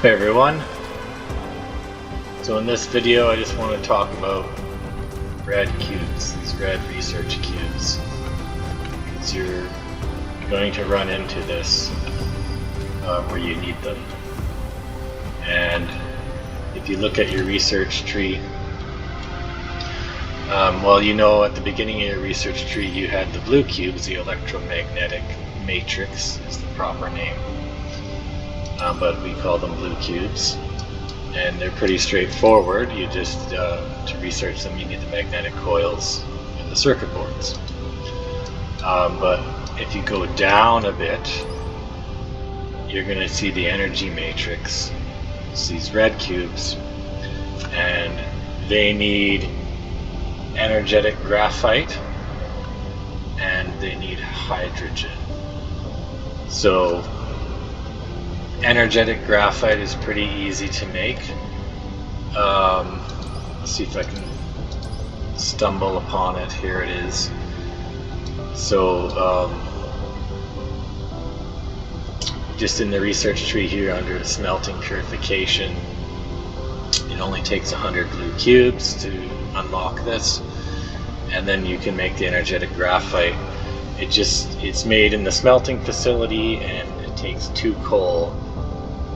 Hey everyone, so in this video I just want to talk about red cubes, these red research cubes, because you're going to run into this where you need them. And if you look at your research tree, well, you know, at the beginning of your research tree you had the blue cubes, the electromagnetic matrix is the proper name. But we call them blue cubes, and they're pretty straightforward. You just, to research them, you need the magnetic coils and the circuit boards. But if you go down a bit, you're going to see the energy matrix. It's these red cubes, and they need energetic graphite, and they need hydrogen. So energetic graphite is pretty easy to make. Let's see if I can stumble upon it. Here it is. So just in the research tree here under smelting purification, it only takes 100 blue cubes to unlock this, and then you can make the energetic graphite. It's made in the smelting facility, and it takes 2 coal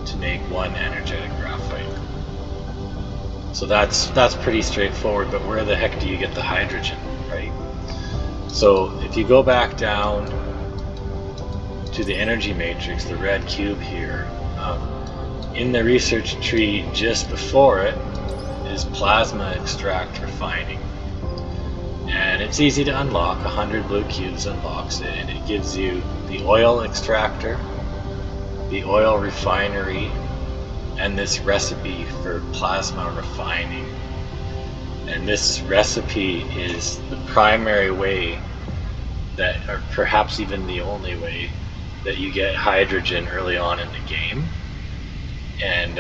to make 1 energetic graphite. So that's pretty straightforward, but where the heck do you get the hydrogen, right? So if you go back down to the energy matrix, the red cube here, in the research tree just before it is plasma extract refining. And it's easy to unlock. 100 blue cubes unlocks it, and it gives you the oil extractor, the oil refinery, and this recipe for plasma refining. And this recipe is the primary way that, or perhaps even the only way, that you get hydrogen early on in the game. And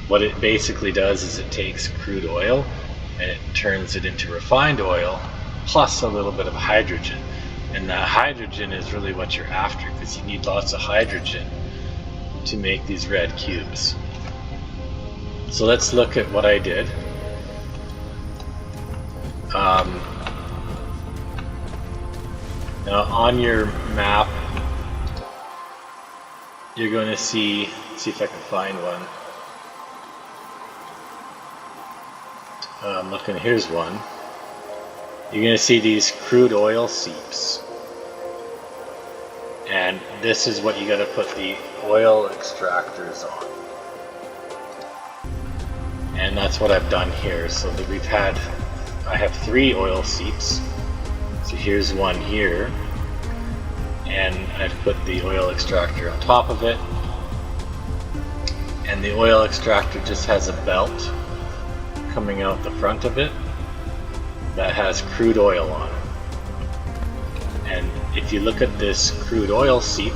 what it basically does is it takes crude oil and it turns it into refined oil plus a little bit of hydrogen. And that hydrogen is really what you're after, because you need lots of hydrogen to make these red cubes. So let's look at what I did. Now on your map, you're going to see if I can find one. I'm looking, here's one. You're going to see these crude oil seeps. And this is what you got to put the oil extractors on. And that's what I've done here. So that I have 3 oil seeps. So here's one here. And I've put the oil extractor on top of it. And the oil extractor just has a belt coming out the front of it that has crude oil on it. And if you look at this crude oil seep,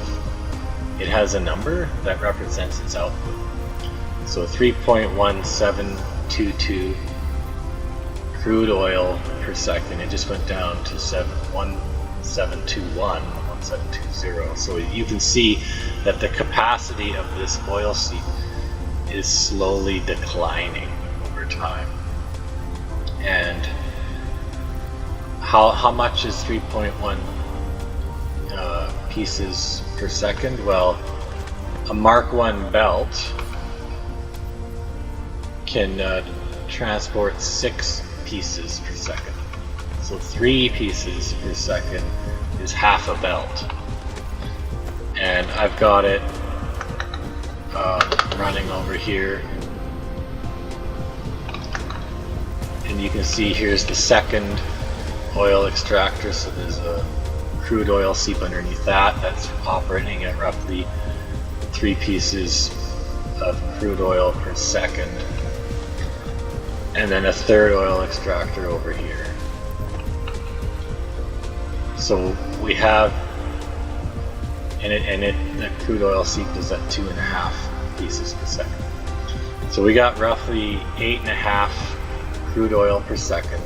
it has a number that represents its output. So 3.1722 crude oil per second. It just went down to 1721, 1720. So you can see that the capacity of this oil seep is slowly declining over time. And how much is 3.1 pieces per second? Well, a Mark 1 belt can transport 6 pieces per second. So 3 pieces per second is half a belt. And I've got it running over here. And you can see here's the second oil extractor. So there's a crude oil seep underneath that's operating at roughly 3 pieces of crude oil per second. And then a third oil extractor over here. So we have, the crude oil seep is at 2.5 pieces per second. So we got roughly 8.5 crude oil per second,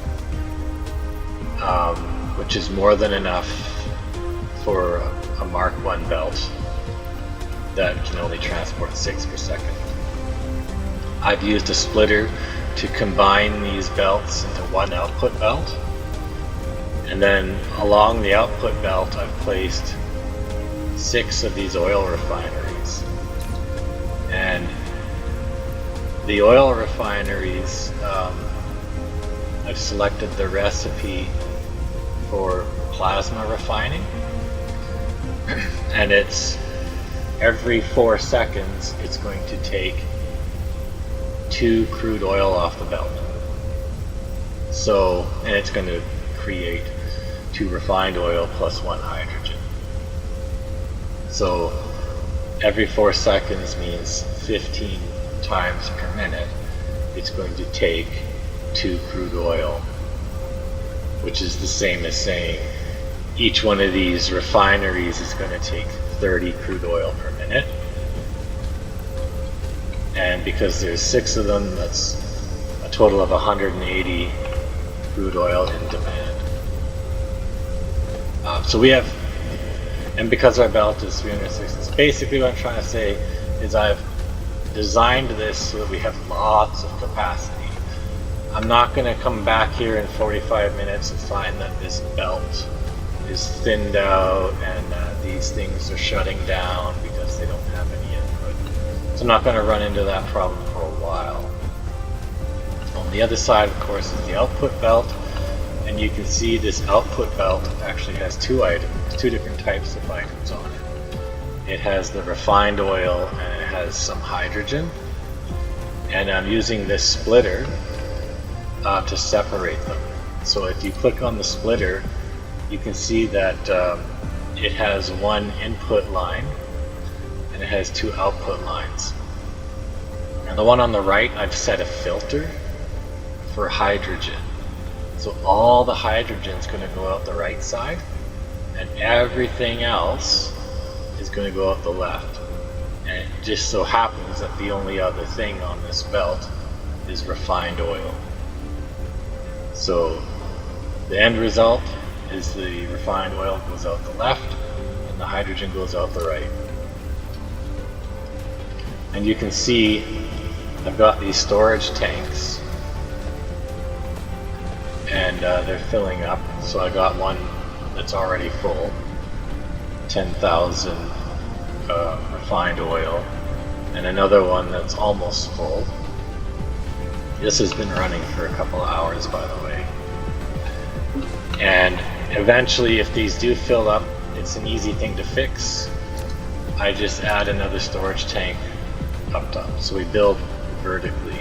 which is more than enough for a Mark 1 belt. that can only transport 6 per second. I've used a splitter to combine these belts into one output belt, and then along the output belt I've placed 6 of these oil refineries. And the oil refineries, I've selected the recipe for plasma refining, and it's every 4 seconds it's going to take 2 crude oil off the belt. So, and it's going to create 2 refined oil plus 1 hydrogen. So every 4 seconds means 15 times per minute it's going to take 2 crude oil, which is the same as saying each one of these refineries is going to take 30 crude oil per minute. And because there's 6 of them, that's a total of 180 crude oil in demand. So we have, and because our belt is 360, basically what I'm trying to say is I've designed this so that we have lots of capacity. I'm not going to come back here in 45 minutes and find that this belt is thinned out and these things are shutting down because they don't have any input. So I'm not going to run into that problem for a while. On the other side, of course, is the output belt, and you can see this output belt actually has 2 items, 2 different types of items on it. It has the refined oil and it has some hydrogen, and I'm using this splitter to separate them. So if you click on the splitter, you can see that it has 1 input line and it has 2 output lines. And the one on the right, I've set a filter for hydrogen. So all the hydrogen is going to go out the right side, and everything else is going to go out the left. And it just so happens that the only other thing on this belt is refined oil. So the end result is the refined oil goes out the left and the hydrogen goes out the right. And you can see I've got these storage tanks, and they're filling up. So I got one that's already full, 10,000 refined oil, and another one that's almost full. This has been running for a couple of hours, by the way. And eventually, if these do fill up, it's an easy thing to fix. I just add another storage tank up top. So we build vertically,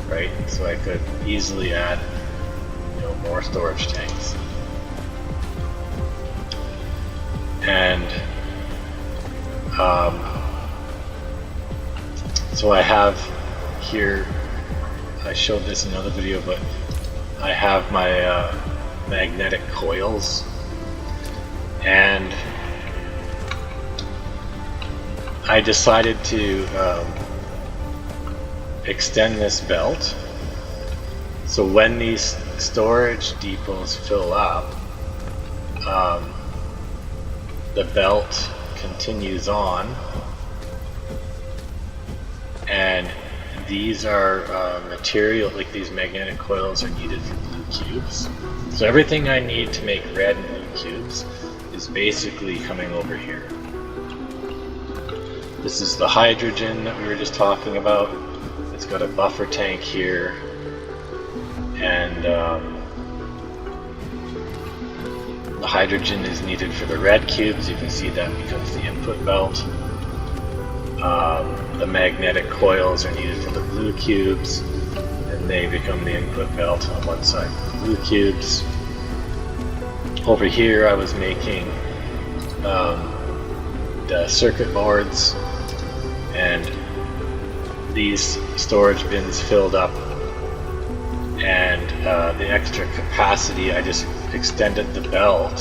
right? So I could easily add, more storage tanks. And so I have here, I showed this in another video, but I have my magnetic coils, and I decided to extend this belt. So when these storage depots fill up, the belt continues on, and these are material, like these magnetic coils are needed for blue cubes. So everything I need to make red and blue cubes is basically coming over here. This is the hydrogen that we were just talking about. It's got a buffer tank here, and the hydrogen is needed for the red cubes. You can see that becomes the input belt. The magnetic coils are needed for the blue cubes, and they become the input belt on one side for the blue cubes. Over here I was making the circuit boards, and these storage bins filled up, and the extra capacity, I just extended the belt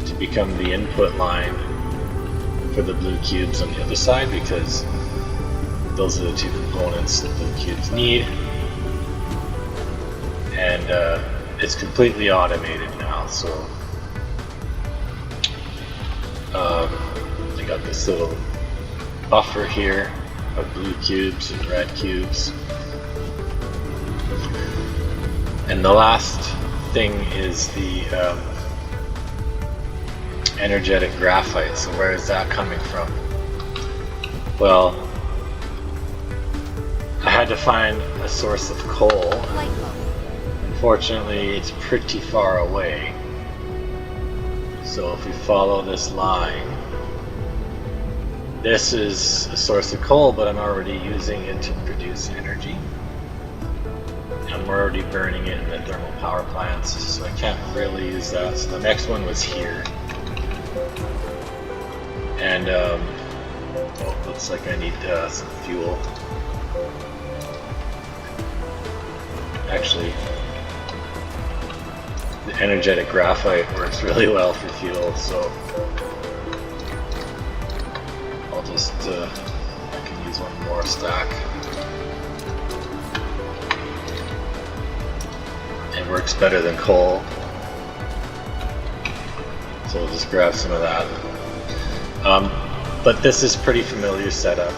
to become the input line for the blue cubes on the other side, because those are the 2 components that blue cubes need. And it's completely automated now, so I got this little buffer here of blue cubes and red cubes. And the last thing is the energetic graphite. So where is that coming from? Well, I had to find a source of coal. Unfortunately, it's pretty far away. So if we follow this line, this is a source of coal, but I'm already using it to produce energy. I'm already burning it in the thermal power plants, so I can't really use that. So the next one was here. And oh, looks like I need some fuel. Actually, the energetic graphite works really well for fuel, so I'll just, I can use one more stack. It works better than coal, so we'll just grab some of that. But this is pretty familiar setup.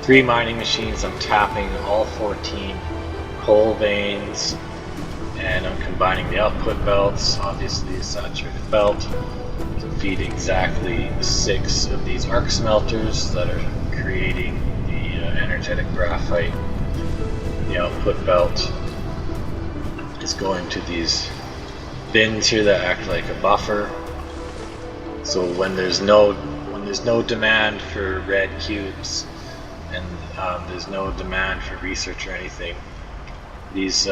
3 mining machines, I'm tapping all 14 coal veins, and I'm combining the output belts, obviously a saturated belt, to feed exactly 6 of these arc smelters that are creating the energetic graphite. The output belt is going to these bins here that act like a buffer. So when there's no demand for red cubes and there's no demand for research or anything, these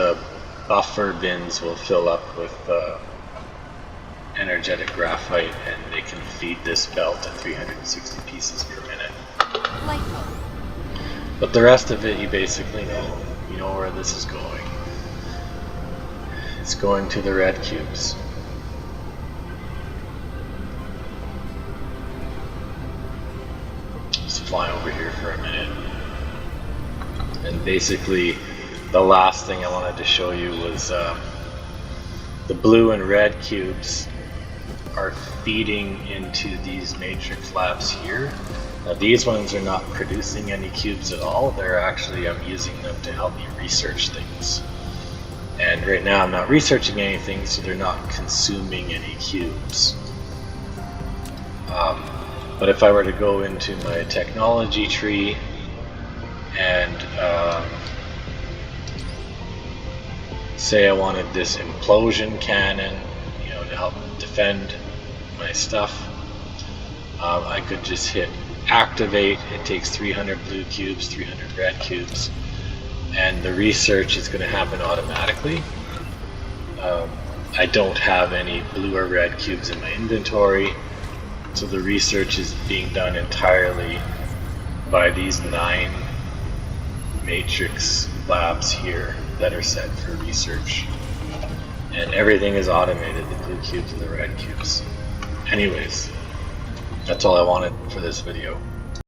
buffer bins will fill up with energetic graphite, and they can feed this belt at 360 pieces per minute. But the rest of it, you basically know. You know where this is going. It's going to the red cubes. Just fly over here for a minute. And basically, the last thing I wanted to show you was the blue and red cubes are feeding into these matrix labs here. Now these ones are not producing any cubes at all. They're actually, I'm using them to help me research things. And right now I'm not researching anything, so they're not consuming any cubes. But if I were to go into my technology tree and say I wanted this implosion cannon, you know, to help defend my stuff, I could just hit activate. It takes 300 blue cubes, 300 red cubes, and the research is going to happen automatically. I don't have any blue or red cubes in my inventory, so the research is being done entirely by these 9 matrix labs here that are set for research, and everything is automated, the blue cubes and the red cubes. Anyways, that's all I wanted for this video.